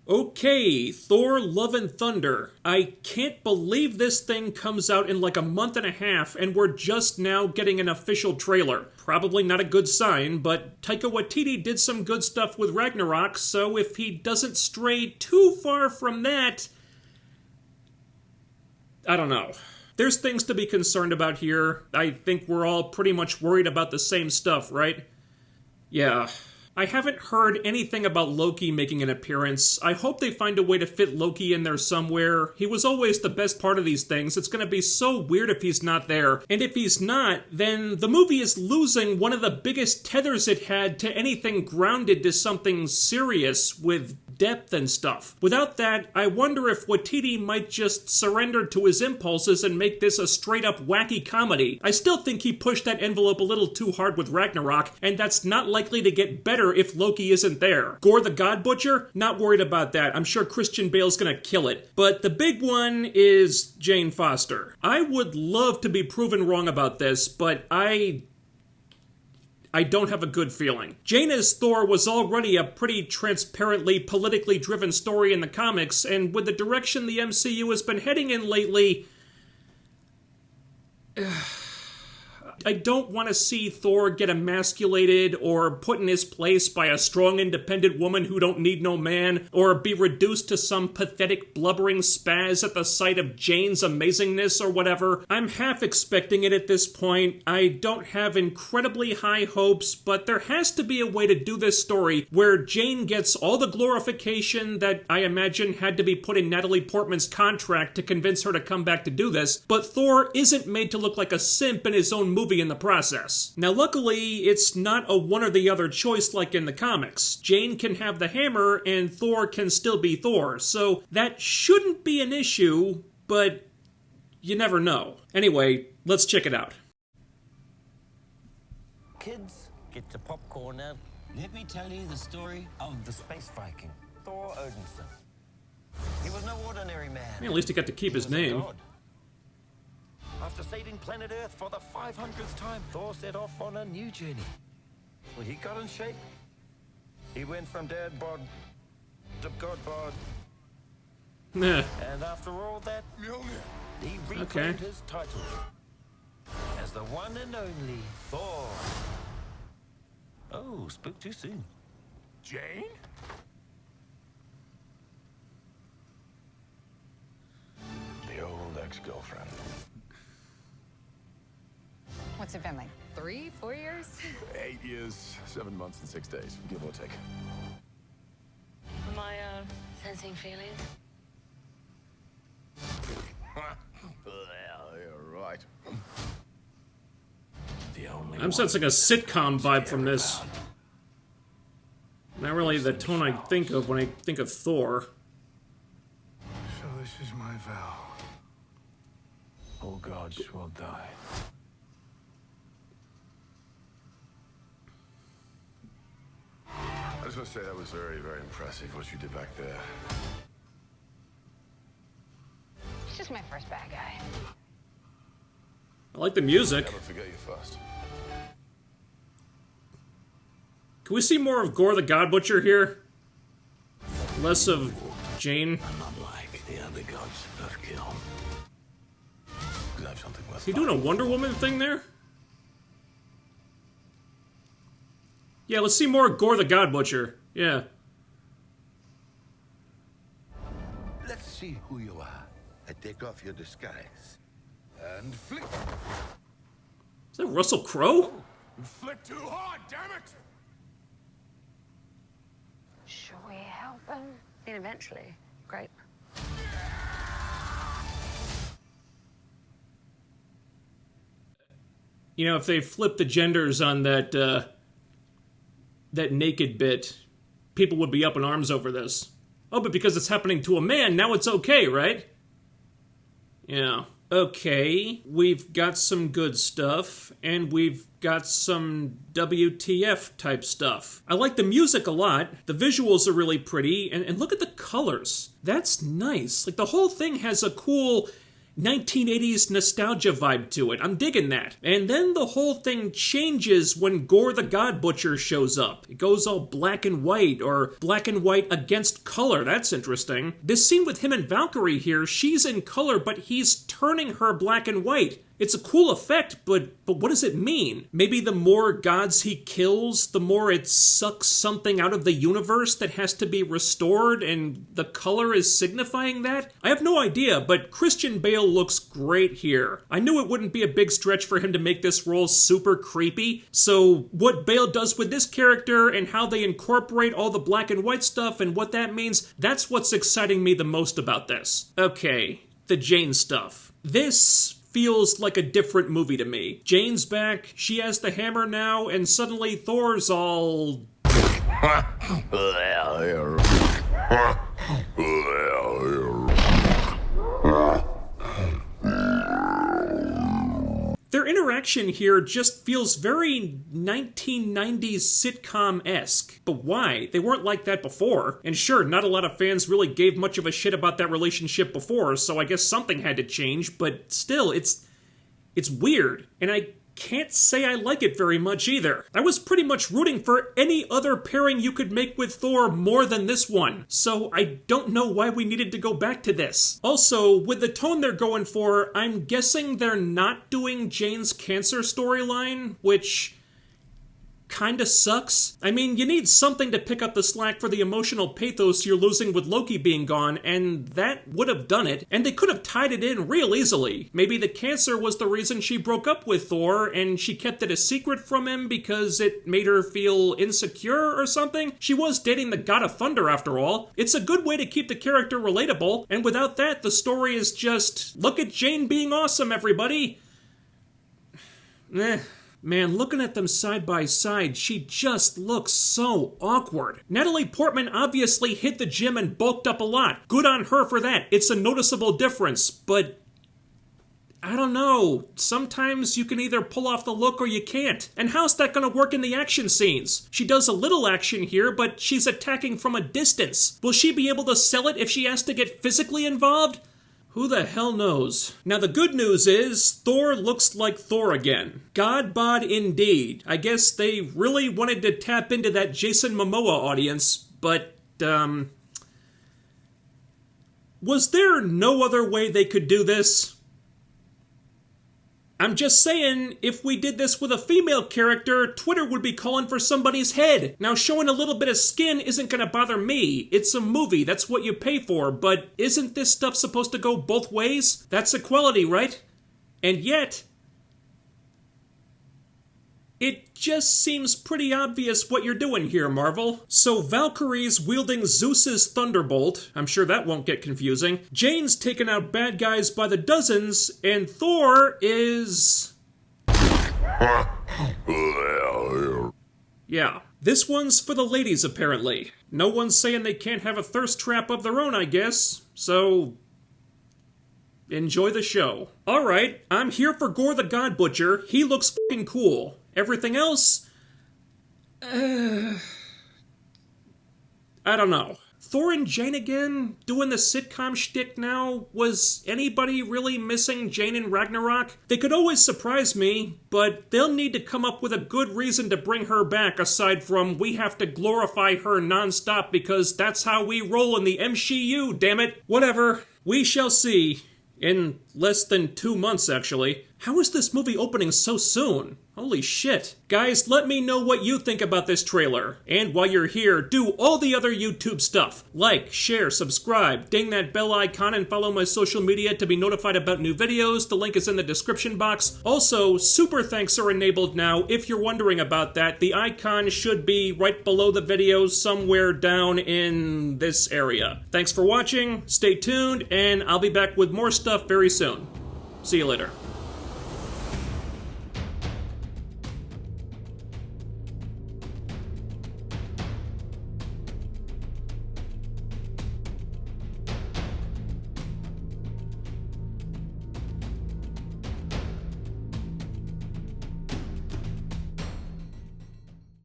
Okay, Thor, Love and Thunder. I can't believe this thing comes out in like a month and a half and we're just now getting an official trailer. Probably not a good sign, but Taika Waititi did some good stuff with Ragnarok, so if he doesn't stray too far from that, I don't know. There's things to be concerned about here. I think we're all pretty much worried about the same stuff, right? Yeah. I haven't heard anything about Loki making an appearance. I hope they find a way to fit Loki in there somewhere. He was always the best part of these things. It's gonna be so weird if he's not there. And if he's not, then the movie is losing one of the biggest tethers it had to anything grounded to something serious with depth and stuff. Without that, I wonder if Waititi might just surrender to his impulses and make this a straight-up wacky comedy. I still think he pushed that envelope a little too hard with Ragnarok, and that's not likely to get better if Loki isn't there. Gore the God Butcher? Not worried about that. I'm sure Christian Bale's gonna kill it. But the big one is Jane Foster. I would love to be proven wrong about this, but I don't have a good feeling. Jane as Thor was already a pretty transparently politically driven story in the comics, and with the direction the MCU has been heading in lately, I don't want to see Thor get emasculated or put in his place by a strong independent woman who don't need no man, or be reduced to some pathetic blubbering spaz at the sight of Jane's amazingness or whatever. I'm half expecting it at this point. I don't have incredibly high hopes, but there has to be a way to do this story where Jane gets all the glorification that I imagine had to be put in Natalie Portman's contract to convince her to come back to do this, but Thor isn't made to look like a simp in his own movie in the process. Now luckily, it's not a one or the other choice like in the comics. Jane can have the hammer and Thor can still be Thor, so that shouldn't be an issue, but you never know. Anyway, let's check it out. Kids, get your popcorn now. Let me tell you the story of the space Viking, Thor Odinson. He was no ordinary man. At least he got to keep his name. After saving planet Earth for the 500th time, Thor set off on a new journey. Well, he got in shape. He went from dad bod to god bod. Nah. And after all that, he reclaimed his title as the one and only Thor. Oh, spoke too soon. Jane? The old ex-girlfriend. What's it been, like 3, 4 years? 8 years, 7 months and 6 days, give or take. Am I, sensing feelings? Well, you're right. The only I'm sensing a sitcom vibe from this. Not really the tone I think of when I think of Thor. So this is my vow. All gods will die. I just want to say that was very, very impressive what you did back there. He's just my first bad guy. I like the music. Never forget you first. Can we see more of Gore the God Butcher here? Less of Jane. I'm not like the other gods of kill. I have something worth Is he doing a Wonder Woman thing there? Yeah, let's see more Gore the God Butcher. Yeah. Let's see who you are. I take off your disguise. And flick. Is that Russell Crowe? You flicked too hard, damn it! Should we help him? And eventually. Great. You know, if they flip the genders on that, that naked bit, people would be up in arms over this. Oh, but because it's happening to a man, now it's okay, right? Yeah. Okay, we've got some good stuff, and we've got some WTF type stuff. I like the music a lot, the visuals are really pretty, and look at the colors. That's nice. Like, the whole thing has a cool 1980s nostalgia vibe to it. I'm digging that. And then the whole thing changes when Gore the God Butcher shows up. It goes all black and white, or black and white against color. That's interesting. This scene with him and Valkyrie here, she's in color, but he's turning her black and white. It's a cool effect, but what does it mean? Maybe the more gods he kills, the more it sucks something out of the universe that has to be restored, and the color is signifying that? I have no idea, but Christian Bale looks great here. I knew it wouldn't be a big stretch for him to make this role super creepy, so what Bale does with this character and how they incorporate all the black and white stuff and what that means, that's what's exciting me the most about this. Okay, the Jane stuff. This feels like a different movie to me. Jane's back, she has the hammer now, and suddenly Thor's all... Their interaction here just feels very 1990s sitcom-esque. But why? They weren't like that before. And sure, not a lot of fans really gave much of a shit about that relationship before, so I guess something had to change, but still, it's weird. And I can't say I like it very much either. I was pretty much rooting for any other pairing you could make with Thor more than this one, so I don't know why we needed to go back to this. Also, with the tone they're going for, I'm guessing they're not doing Jane's cancer storyline, which kinda sucks. I mean, you need something to pick up the slack for the emotional pathos you're losing with Loki being gone, and that would have done it, and they could have tied it in real easily. Maybe the cancer was the reason she broke up with Thor, and she kept it a secret from him because it made her feel insecure or something? She was dating the God of Thunder after all. It's a good way to keep the character relatable, and without that, the story is just, look at Jane being awesome, everybody! Man, looking at them side by side, she just looks so awkward. Natalie Portman obviously hit the gym and bulked up a lot. Good on her for that. It's a noticeable difference, but I don't know. Sometimes you can either pull off the look or you can't. And how's that gonna work in the action scenes? She does a little action here, but she's attacking from a distance. Will she be able to sell it if she has to get physically involved? Who the hell knows? Now the good news is, Thor looks like Thor again. God bod indeed. I guess they really wanted to tap into that Jason Momoa audience, but, was there no other way they could do this? I'm just saying, if we did this with a female character, Twitter would be calling for somebody's head. Now, showing a little bit of skin isn't gonna bother me. It's a movie, that's what you pay for, but isn't this stuff supposed to go both ways? That's equality, right? And yet, it just seems pretty obvious what you're doing here, Marvel. So Valkyrie's wielding Zeus's thunderbolt. I'm sure that won't get confusing. Jane's taking out bad guys by the dozens, and Thor is... Yeah. This one's for the ladies, apparently. No one's saying they can't have a thirst trap of their own, I guess. So... enjoy the show. Alright, I'm here for Gore the God Butcher. He looks fucking cool. Everything else? I don't know. Thor and Jane again? Doing the sitcom shtick now? Was anybody really missing Jane in Ragnarok? They could always surprise me, but they'll need to come up with a good reason to bring her back aside from we have to glorify her nonstop because that's how we roll in the MCU, damn it. Whatever. We shall see. In less than 2 months, actually. How is this movie opening so soon? Holy shit. Guys, let me know what you think about this trailer. And while you're here, do all the other YouTube stuff. Like, share, subscribe, ding that bell icon, and follow my social media to be notified about new videos. The link is in the description box. Also, super thanks are enabled now. If you're wondering about that, the icon should be right below the video somewhere down in this area. Thanks for watching, stay tuned, and I'll be back with more stuff very soon. See you later.